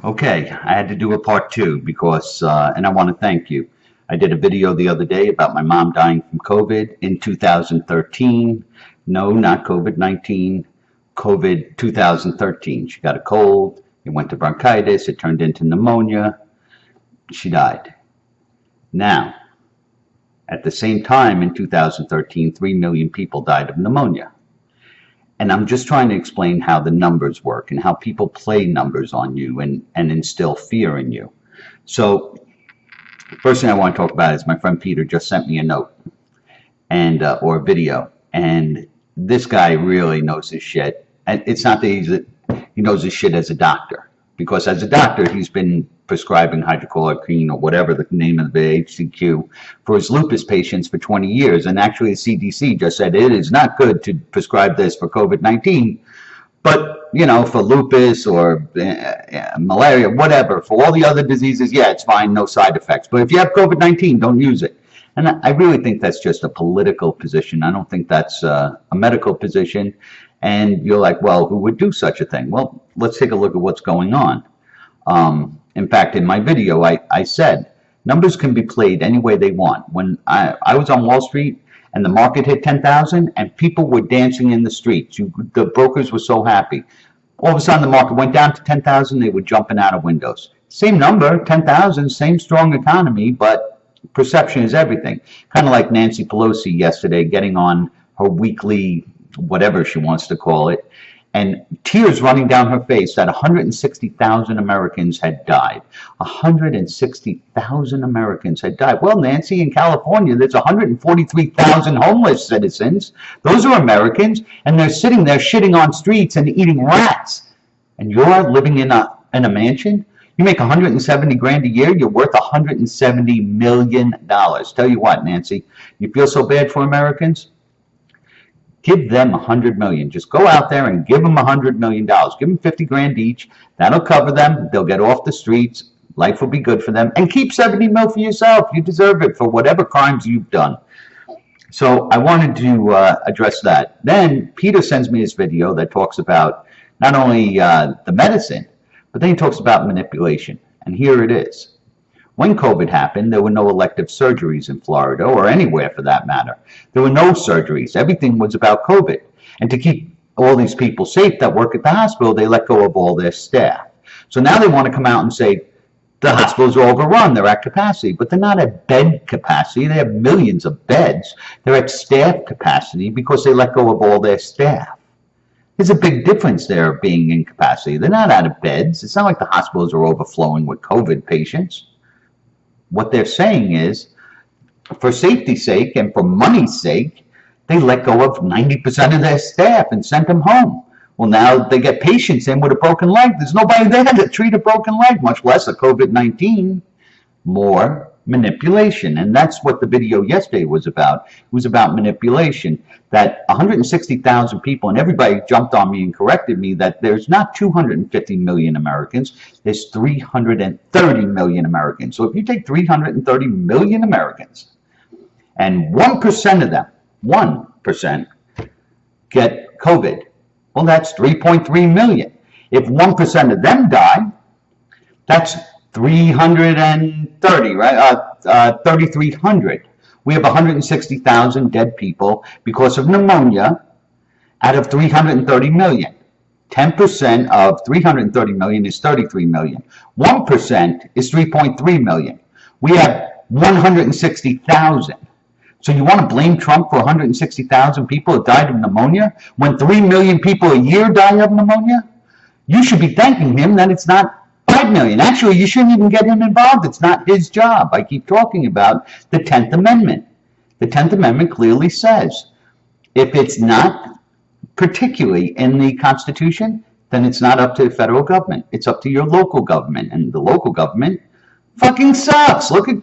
Okay, I had to do a part two because, and I want to thank you. I did a video the other day about my mom dying from COVID in 2013. No, not COVID-19, COVID 2013. She got a cold, it went to bronchitis, it turned into pneumonia, she died. Now, at the same time in 2013, 3 million people died of pneumonia. And I'm just trying to explain how the numbers work and how people play numbers on you and instill fear in you. So first thing I want to talk about is my friend Peter just sent me a note and or a video. And this guy really knows his shit. And it's not that he knows his shit as a doctor. Because as a doctor, he's been prescribing hydrochloroquine or whatever the name of the HCQ for his lupus patients for 20 years. And actually, the CDC just said it is not good to prescribe this for COVID-19. But, you know, for lupus or malaria, whatever, for all the other diseases, yeah, it's fine, no side effects. But if you have COVID-19, don't use it. And I really think that's just a political position. I don't think that's a medical position. And you're like, well, who would do such a thing? Well, let's take a look at what's going on. In fact, in my video, I said, numbers can be played any way they want. When I was on Wall Street and the market hit 10,000 and people were dancing in the streets, the brokers were so happy. All of a sudden, the market went down to 10,000, they were jumping out of windows. Same number, 10,000, same strong economy, but perception is everything. Kind of like Nancy Pelosi yesterday getting on her weekly whatever she wants to call it, and tears running down her face that 160,000 Americans had died. 160,000 Americans had died. Well, Nancy, in California, there's 143,000 homeless citizens. Those are Americans, and they're sitting there shitting on streets and eating rats. And you're living in a mansion? You make 170 grand a year, you're worth 170 million dollars. Tell you what, Nancy, you feel so bad for Americans? Give them 100 million. Just go out there and give them 100 million dollars. Give them 50 grand each. That'll cover them. They'll get off the streets. Life will be good for them. And keep 70 mil for yourself. You deserve it for whatever crimes you've done. So I wanted to address that. Then Peter sends me this video that talks about not only the medicine, but then he talks about manipulation. And here it is. When COVID happened, there were no elective surgeries in Florida or anywhere for that matter. There were no surgeries. Everything was about COVID. And to keep all these people safe that work at the hospital, they let go of all their staff. So now they want to come out and say the hospitals are overrun, they're at capacity. But they're not at bed capacity. They have millions of beds. They're at staff capacity because they let go of all their staff. There's a big difference there being in capacity. They're not out of beds. It's not like the hospitals are overflowing with COVID patients. What they're saying is, for safety's sake and for money's sake, they let go of 90% of their staff and sent them home. Well, now they get patients in with a broken leg. There's nobody there to treat a broken leg, much less a COVID-19. More manipulation. And that's what the video yesterday was about. It was about manipulation. That 160,000 people, and everybody jumped on me and corrected me that there's not 250 million Americans, there's 330 million Americans. So if you take 330 million Americans and 1% of them, 1% get COVID, well, that's 3.3 million. If 1% of them die, that's 330, right? 3,300. We have 160,000 dead people because of pneumonia out of 330 million. 10% of 330 million is 33 million. 1% is 3.3 million. We have 160,000. So you want to blame Trump for 160,000 people that died of pneumonia when 3 million people a year die of pneumonia? You should be thanking him that it's not 5 million. Actually, you shouldn't even get him involved. It's not his job. I keep talking about the 10th Amendment. The 10th Amendment clearly says if it's not particularly in the Constitution, then it's not up to the federal government. It's up to your local government. And the local government fucking sucks. Look at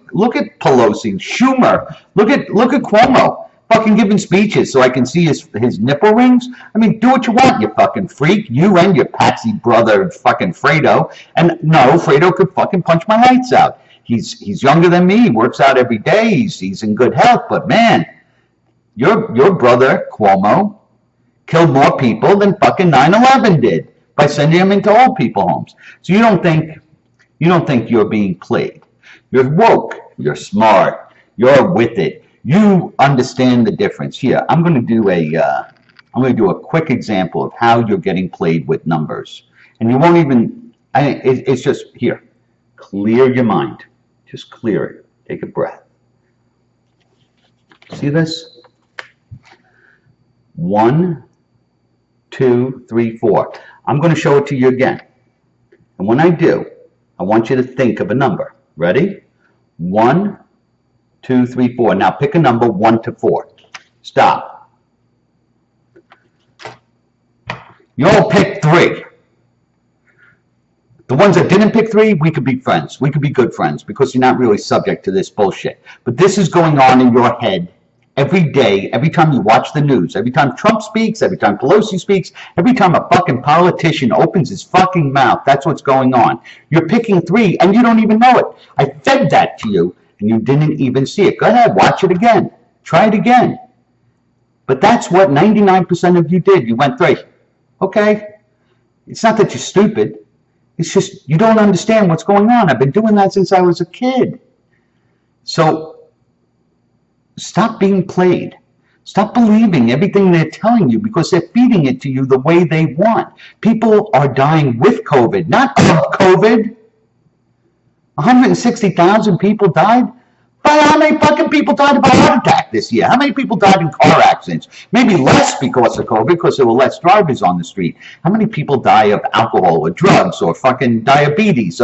Pelosi, Schumer. Look at Cuomo. Fucking giving speeches so I can see his nipple rings. I mean, do what you want, you fucking freak. You and your patsy brother, fucking Fredo. And no, Fredo could fucking punch my lights out. He's younger than me. He works out every day. He's in good health. But man, your brother Cuomo killed more people than fucking 9/11 did by sending them into old people homes. So you don't think You don't think you're being played. You're woke. You're smart. You're with it. You understand the difference. Here, I'm going to do a quick example of how you're getting played with numbers, and you won't even. It's just here. Clear your mind. Just clear it. Take a breath. See this? 1, 2, 3, 4. I'm going to show it to you again. And when I do, I want you to think of a number. Ready? 1, 2, 3, 4. Now pick a number 1 to 4. Stop. You all picked 3. The ones that didn't pick 3, we could be friends. We could be good friends because you're not really subject to this bullshit. But this is going on in your head every day, every time you watch the news, every time Trump speaks, every time Pelosi speaks, every time a fucking politician opens his fucking mouth. That's what's going on. You're picking 3 and you don't even know it. I fed that to you and you didn't even see it. Go ahead, watch it again. Try it again. But that's what 99% of you did. You went 3. Okay? It's not that you're stupid. It's just you don't understand what's going on. I've been doing that since I was a kid. So stop being played. Stop believing everything they're telling you because they're feeding it to you the way they want. People are dying with COVID, not of COVID. 160,000 people died. But how many fucking people died of a heart attack this year? How many people died in car accidents? Maybe less because of COVID, because there were less drivers on the street. How many people die of alcohol or drugs or fucking diabetes?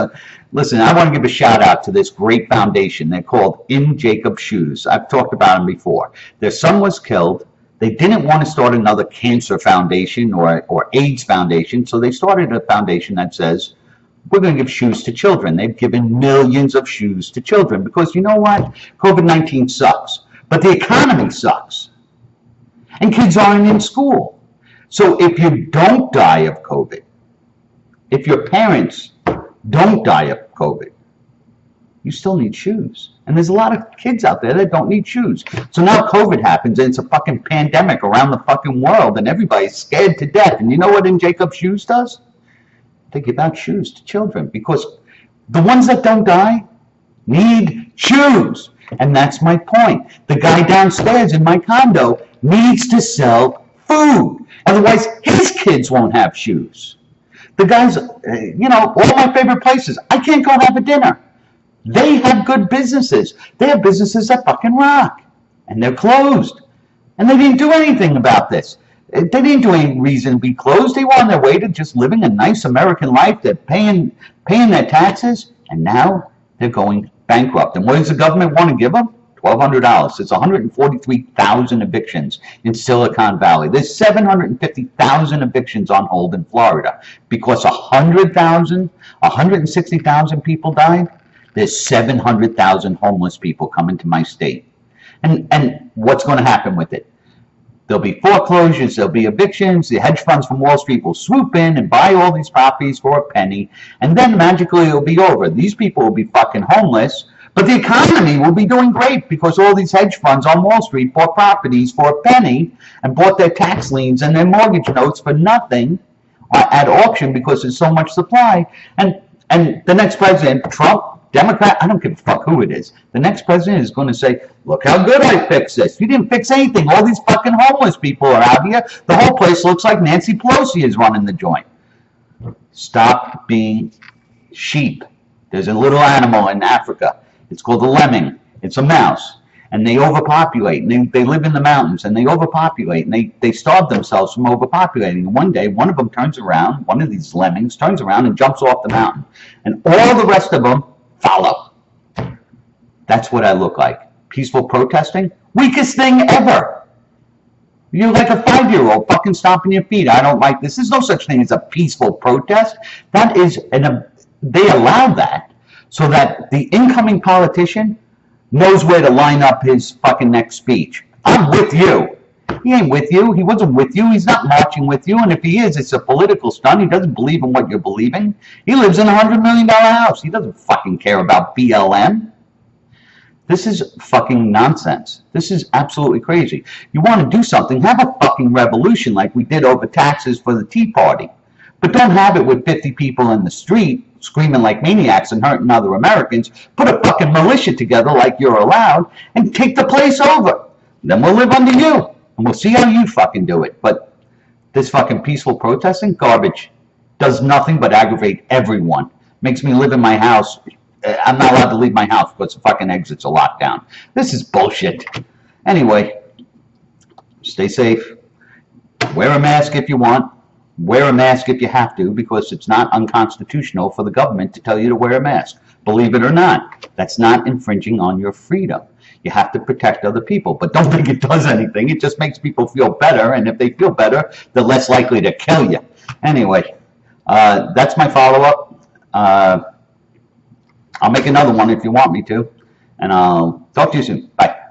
Listen, I want to give a shout out to this great foundation. They're called In Jacob's Shoes. I've talked about them before. Their son was killed. They didn't want to start another cancer foundation or AIDS foundation, so they started a foundation that says, we're going to give shoes to children. They've given millions of shoes to children because you know what? COVID-19 sucks, but the economy sucks. And kids aren't in school. So if you don't die of COVID, if your parents don't die of COVID, you still need shoes. And there's a lot of kids out there that don't need shoes. So now COVID happens and it's a fucking pandemic around the fucking world and everybody's scared to death. And you know what In Jacob's Shoes does? They give out shoes to children because the ones that don't die need shoes. And that's my point. The guy downstairs in my condo needs to sell food. Otherwise, his kids won't have shoes. The guys, all my favorite places, I can't go have a dinner. They have good businesses. They have businesses that fucking rock. And they're closed. And they didn't do anything about this. They didn't do any reason to be closed. They were on their way to just living a nice American life. They're paying their taxes, and now they're going bankrupt. And what does the government want to give them? $1,200. It's 143,000 evictions in Silicon Valley. There's 750,000 evictions on hold in Florida because 160,000 people died. There's 700,000 homeless people coming to my state. And what's going to happen with it? There'll be foreclosures, there'll be evictions, the hedge funds from Wall Street will swoop in and buy all these properties for a penny, and then magically it'll be over. These people will be fucking homeless, but the economy will be doing great because all these hedge funds on Wall Street bought properties for a penny and bought their tax liens and their mortgage notes for nothing at auction because there's so much supply. And the next president, Trump, Democrat, I don't give a fuck who it is. The next president is going to say, look how good I fixed this. You didn't fix anything. All these fucking homeless people are out here. The whole place looks like Nancy Pelosi is running the joint. Stop being sheep. There's a little animal in Africa. It's called a lemming. It's a mouse. And they overpopulate. And they live in the mountains. And they overpopulate. And they starve themselves from overpopulating. And one day, one of them turns around, one of these lemmings turns around and jumps off the mountain. And all the rest of them follow. That's what I look like. Peaceful protesting? Weakest thing ever. You're like a 5-year-old fucking stomping your feet. I don't like this. There's no such thing as a peaceful protest. That is, they allow that so that the incoming politician knows where to line up his fucking next speech. I'm with you. He ain't with you. He wasn't with you. He's not marching with you. And if he is, it's a political stunt. He doesn't believe in what you're believing. He lives in a $100 million house. He doesn't fucking care about BLM. This is fucking nonsense. This is absolutely crazy. You want to do something, have a fucking revolution like we did over taxes for the Tea Party. But don't have it with 50 people in the street screaming like maniacs and hurting other Americans. Put a fucking militia together like you're allowed and take the place over. Then we'll live under you and we'll see how you fucking do it. But this fucking peaceful protesting, garbage. Does nothing but aggravate everyone. Makes me live in my house. I'm not allowed to leave my house because the fucking exits are locked down. This is bullshit. Anyway, stay safe. Wear a mask if you want. Wear a mask if you have to, because it's not unconstitutional for the government to tell you to wear a mask. Believe it or not, that's not infringing on your freedom. You have to protect other people, but don't think it does anything. It just makes people feel better, and if they feel better, they're less likely to kill you. Anyway, that's my follow-up. I'll make another one if you want me to, and I'll talk to you soon. Bye.